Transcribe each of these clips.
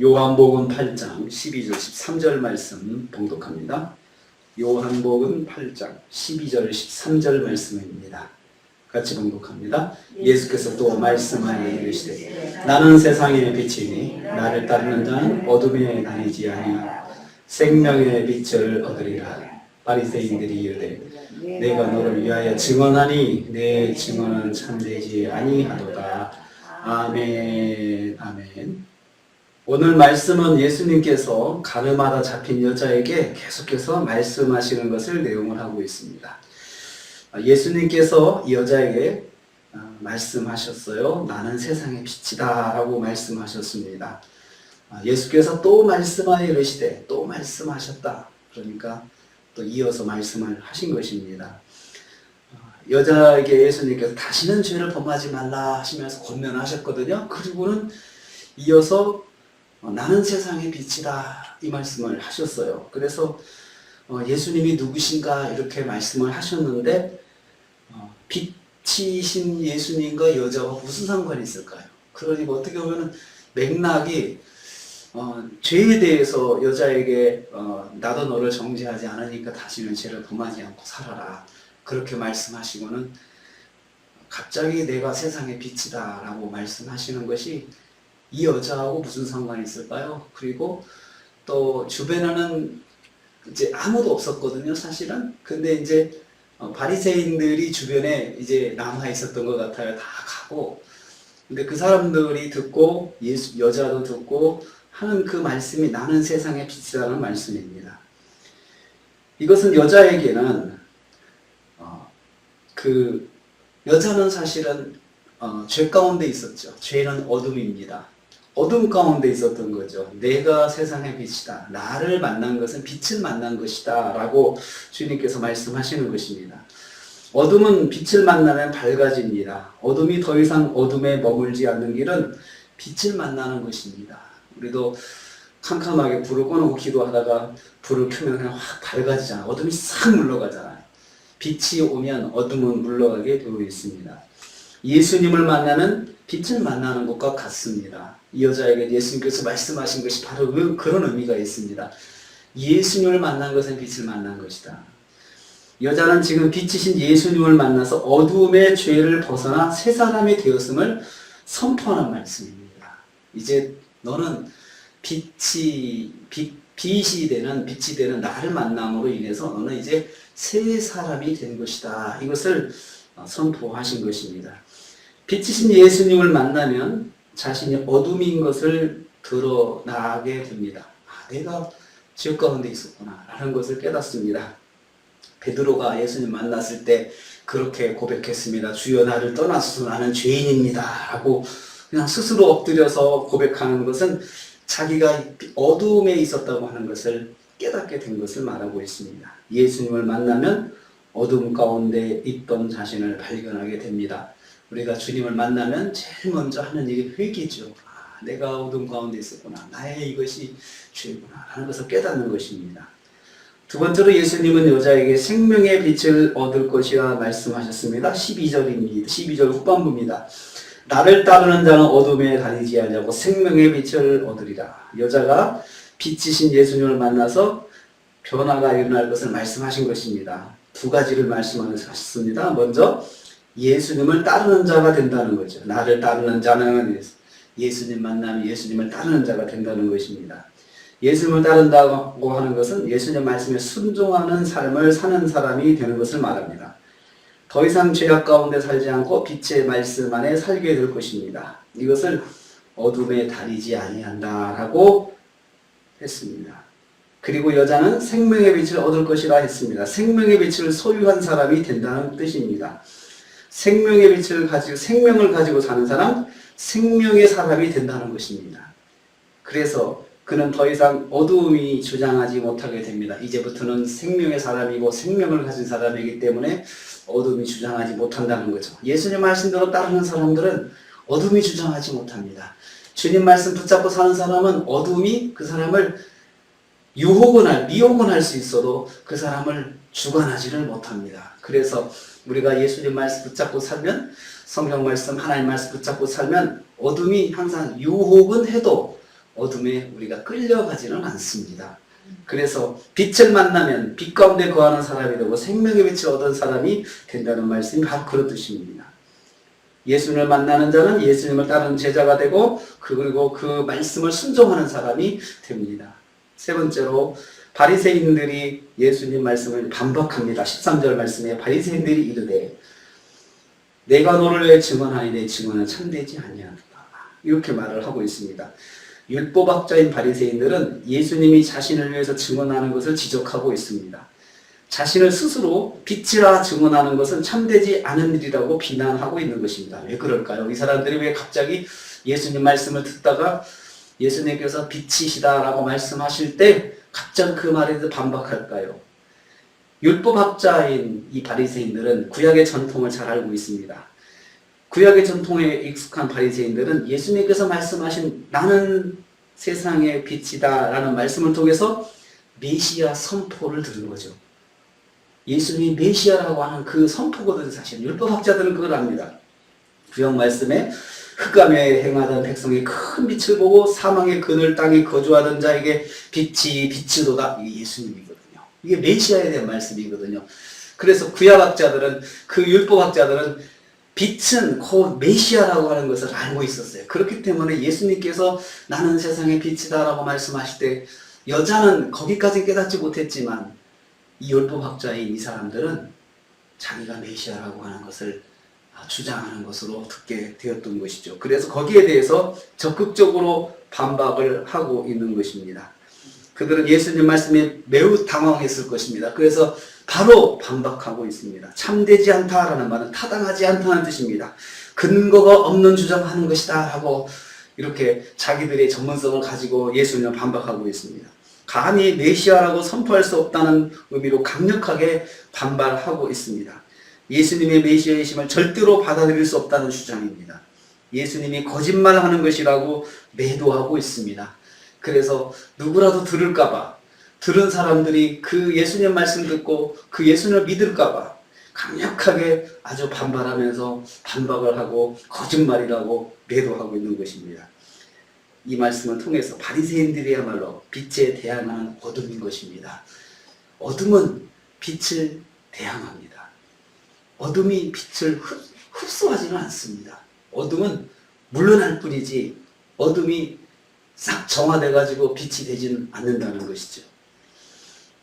요한복음 8장 12절 13절 말씀 봉독합니다. 요한복음 8장 12절 13절 말씀입니다. 같이 봉독합니다. 예수께서 또 말씀하여 이르시되 나는 세상의 빛이니 나를 따르는 자는 어둠에 다니지 아니하고 생명의 빛을 얻으리라. 바리새인들이 이르되 내가 너를 위하여 증언하니 내 증언은 참되지 아니하도다. 아멘. 아멘. 오늘 말씀은 예수님께서 가늠하다 잡힌 여자에게 계속해서 말씀하시는 것을 내용을 하고 있습니다. 예수님께서 이 여자에게 말씀하셨어요. 나는 세상의 빛이다 라고 말씀하셨습니다. 예수께서 또 말씀하여 이르시되 또 말씀하셨다. 그러니까 또 이어서 말씀을 하신 것입니다. 여자에게 예수님께서 다시는 죄를 범하지 말라 하시면서 권면하셨거든요. 그리고는 이어서 나는 세상의 빛이다 이 말씀을 하셨어요. 그래서 예수님이 누구신가 이렇게 말씀을 하셨는데 빛이신 예수님과 여자와 무슨 상관이 있을까요? 그러니까 어떻게 보면 맥락이 죄에 대해서 여자에게 나도 너를 정죄하지 않으니까 다시는 죄를 범하지 않고 살아라 그렇게 말씀하시고는 갑자기 내가 세상의 빛이다 라고 말씀하시는 것이 이 여자하고 무슨 상관이 있을까요? 그리고 또 주변에는 이제 아무도 없었거든요, 사실은. 근데 이제 바리새인들이 주변에 이제 남아 있었던 것 같아요. 다 가고. 근데 그 사람들이 듣고 여자도 듣고 하는 그 말씀이 나는 세상의 빛이라는 말씀입니다. 이것은 여자에게는 그 여자는 사실은 죄 가운데 있었죠. 죄는 어둠입니다. 어둠 가운데 있었던 거죠. 내가 세상의 빛이다. 나를 만난 것은 빛을 만난 것이다. 라고 주님께서 말씀하시는 것입니다. 어둠은 빛을 만나면 밝아집니다. 어둠이 더 이상 어둠에 머물지 않는 길은 빛을 만나는 것입니다. 우리도 캄캄하게 불을 꺼놓고 기도하다가 불을 켜면 그냥 확 밝아지잖아요. 어둠이 싹 물러가잖아요. 빛이 오면 어둠은 물러가게 되어 있습니다. 예수님을 만나면 빛을 만나는 것과 같습니다. 이 여자에게 예수님께서 말씀하신 것이 바로 그런 의미가 있습니다. 예수님을 만난 것은 빛을 만난 것이다. 여자는 지금 빛이신 예수님을 만나서 어둠의 죄를 벗어나 새 사람이 되었음을 선포하는 말씀입니다. 이제 너는 빛이 되는 나를 만남으로 인해서 너는 이제 새 사람이 된 것이다. 이것을 선포하신 것입니다. 빛이신 예수님을 만나면 자신이 어둠인 것을 드러나게 됩니다. 내가 죄 가운데 있었구나 라는 것을 깨닫습니다. 베드로가 예수님 만났을 때 그렇게 고백했습니다. 주여 나를 떠나소서 나는 죄인입니다 라고 그냥 스스로 엎드려서 고백하는 것은 자기가 어둠에 있었다고 하는 것을 깨닫게 된 것을 말하고 있습니다. 예수님을 만나면 어둠 가운데 있던 자신을 발견하게 됩니다. 우리가 주님을 만나면 제일 먼저 하는 일이 회개죠. 내가 어둠 가운데 있었구나. 나의 이것이 죄구나 하는 것을 깨닫는 것입니다. 두 번째로 예수님은 여자에게 생명의 빛을 얻을 것이라 말씀하셨습니다. 12절입니다. 12절 후반부입니다. 나를 따르는 자는 어둠에 다니지 아니하고 생명의 빛을 얻으리라. 여자가 빛이신 예수님을 만나서 변화가 일어날 것을 말씀하신 것입니다. 두 가지를 말씀하셨습니다. 먼저 예수님을 따르는 자가 된다는 거죠. 나를 따르는 자는 예수님 만나면 예수님을 따르는 자가 된다는 것입니다. 예수님을 따른다고 하는 것은 예수님 말씀에 순종하는 삶을 사는 사람이 되는 것을 말합니다. 더 이상 죄악 가운데 살지 않고 빛의 말씀 안에 살게 될 것입니다. 이것을 어둠에 다니지 아니한다라고 했습니다. 그리고 여자는 생명의 빛을 얻을 것이라 했습니다. 생명의 빛을 소유한 사람이 된다는 뜻입니다. 생명의 빛을 가지고 생명을 가지고 사는 사람, 생명의 사람이 된다는 것입니다. 그래서 그는 더 이상 어두움이 주장하지 못하게 됩니다. 이제부터는 생명의 사람이고 생명을 가진 사람이기 때문에 어둠이 주장하지 못한다는 거죠. 예수님 말씀대로 따르는 사람들은 어둠이 주장하지 못합니다. 주님 말씀 붙잡고 사는 사람은 어둠이 그 사람을 미혹은 할 수 있어도 그 사람을 주관하지를 못합니다. 그래서 우리가 예수님 말씀 붙잡고 살면, 성경 말씀, 하나님 말씀 붙잡고 살면 어둠이 항상 유혹은 해도 어둠에 우리가 끌려가지는 않습니다. 그래서 빛을 만나면 빛 가운데 거하는 사람이 되고 생명의 빛을 얻은 사람이 된다는 말씀이 바로 그런 뜻입니다. 예수님을 만나는 자는 예수님을 따르는 제자가 되고 그리고 그 말씀을 순종하는 사람이 됩니다. 세 번째로 바리새인들이 예수님 말씀을 반박합니다. 13절 말씀에 바리새인들이 이르되 내가 너를 왜 증언하니 내 증언은 참되지 아니하다. 이렇게 말을 하고 있습니다. 율법학자인 바리새인들은 예수님이 자신을 위해서 증언하는 것을 지적하고 있습니다. 자신을 스스로 빛이라 증언하는 것은 참되지 않은 일이라고 비난하고 있는 것입니다. 왜 그럴까요? 이 사람들이 왜 갑자기 예수님 말씀을 듣다가 예수님께서 빛이시다라고 말씀하실 때 갑자기 그 말에 대해서 반박할까요? 율법학자인 이 바리새인들은 구약의 전통을 잘 알고 있습니다. 구약의 전통에 익숙한 바리새인들은 예수님께서 말씀하신 나는 세상의 빛이다 라는 말씀을 통해서 메시아 선포를 들은 거죠. 예수님이 메시아라고 하는 그 선포거든요. 사실 율법학자들은 그걸 압니다. 구약 말씀에 흑암에 행하던 백성이 큰 빛을 보고 사망의 그늘 땅에 거주하던 자에게 빛이 비치도다. 이게 예수님이거든요. 이게 메시아에 대한 말씀이거든요. 그래서 구약학자들은 그 율법학자들은 빛은 곧 메시아라고 하는 것을 알고 있었어요. 그렇기 때문에 예수님께서 나는 세상의 빛이다라고 말씀하실 때 여자는 거기까지 깨닫지 못했지만 이 율법학자인 이 사람들은 자기가 메시아라고 하는 것을 주장하는 것으로 듣게 되었던 것이죠. 그래서 거기에 대해서 적극적으로 반박을 하고 있는 것입니다. 그들은 예수님 말씀에 매우 당황했을 것입니다. 그래서 바로 반박하고 있습니다. 참되지 않다라는 말은 타당하지 않다는 뜻입니다. 근거가 없는 주장하는 것이다 하고 이렇게 자기들의 전문성을 가지고 예수님을 반박하고 있습니다. 감히 메시아라고 선포할 수 없다는 의미로 강력하게 반발하고 있습니다. 예수님의 메시아이심을 절대로 받아들일 수 없다는 주장입니다. 예수님이 거짓말하는 것이라고 매도하고 있습니다. 그래서 누구라도 들을까봐 들은 사람들이 그 예수님 말씀 듣고 그 예수님을 믿을까봐 강력하게 아주 반발하면서 반박을 하고 거짓말이라고 매도하고 있는 것입니다. 이 말씀을 통해서 바리새인들이야말로 빛에 대항하는 어둠인 것입니다. 어둠은 빛을 대항합니다. 어둠이 빛을 흡수하지는 않습니다. 어둠은 물러날 뿐이지 어둠이 싹 정화돼가지고 빛이 되지는 않는다는 것이죠.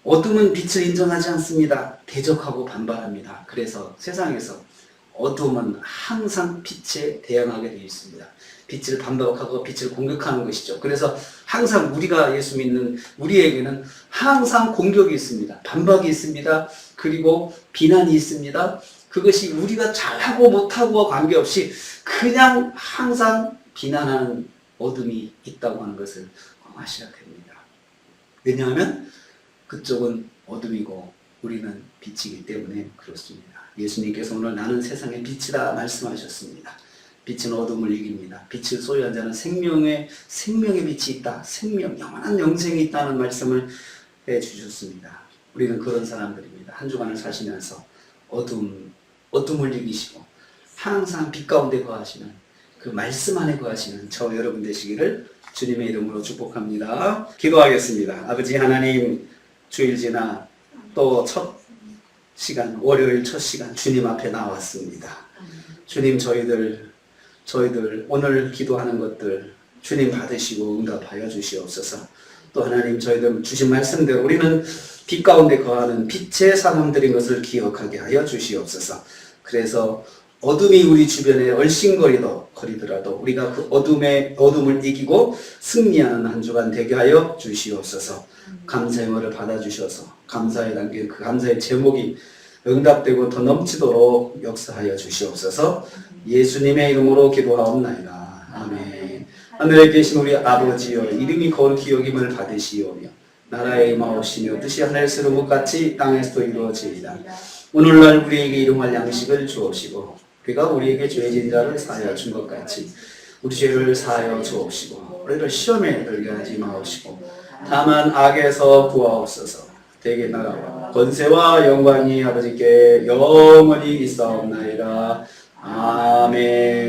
어둠은 빛을 인정하지 않습니다. 대적하고 반발합니다. 그래서 세상에서 어둠은 항상 빛에 대항하게 되어 있습니다. 빛을 반박하고 빛을 공격하는 것이죠. 그래서 항상 우리가 예수 믿는 우리에게는 항상 공격이 있습니다. 반박이 있습니다. 그리고 비난이 있습니다. 그것이 우리가 잘하고 못하고와 관계없이 그냥 항상 비난하는 어둠이 있다고 하는 것을 아셔야 됩니다. 왜냐하면 그쪽은 어둠이고 우리는 빛이기 때문에 그렇습니다. 예수님께서 오늘 나는 세상의 빛이다 말씀하셨습니다. 빛은 어둠을 이깁니다. 빛을 소유한 자는 생명의 빛이 있다. 영원한 영생이 있다는 말씀을 해주셨습니다. 우리는 그런 사람들입니다. 한 주간을 사시면서 어둠을 이기시고 항상 빛 가운데 거하시는 그 말씀 안에 거하시는 저 여러분 되시기를 주님의 이름으로 축복합니다. 기도하겠습니다. 아버지 하나님, 주일 지나 또 첫 시간, 월요일 첫 시간 주님 앞에 나왔습니다. 주님 저희들 오늘 기도하는 것들 주님 받으시고 응답하여 주시옵소서. 또 하나님 저희들 주신 말씀대로 우리는 빛 가운데 거하는 빛의 사람들인 것을 기억하게 하여 주시옵소서. 그래서 어둠이 우리 주변에 얼씬거리더라도 우리가 그 어둠을 이기고 승리하는 한 주간 되게 하여 주시옵소서. 감사의 말을 받아주셔서 감사에 담긴 그 감사의 제목이 응답되고 더 넘치도록 역사하여 주시옵소서. 예수님의 이름으로 기도하옵나이다. 아멘. 하늘에 계신 우리 아버지여, 이름이 거룩히 여김을 받으시오며 나라의 임하옵시며 뜻이 하늘에서 이룬 것 같이 땅에서도 이루어지이다. 오늘날 우리에게 일용할 양식을 주옵시고 우리가 우리에게 죄진 자를 사하여 준 것 같이 우리 죄를 사하여 주옵시고 우리를 시험에 들게 하지 마옵시고 다만 악에서 구하옵소서. 대개 나라와 권세와 영광이 아버지께 영원히 있사옵나이다. 아멘.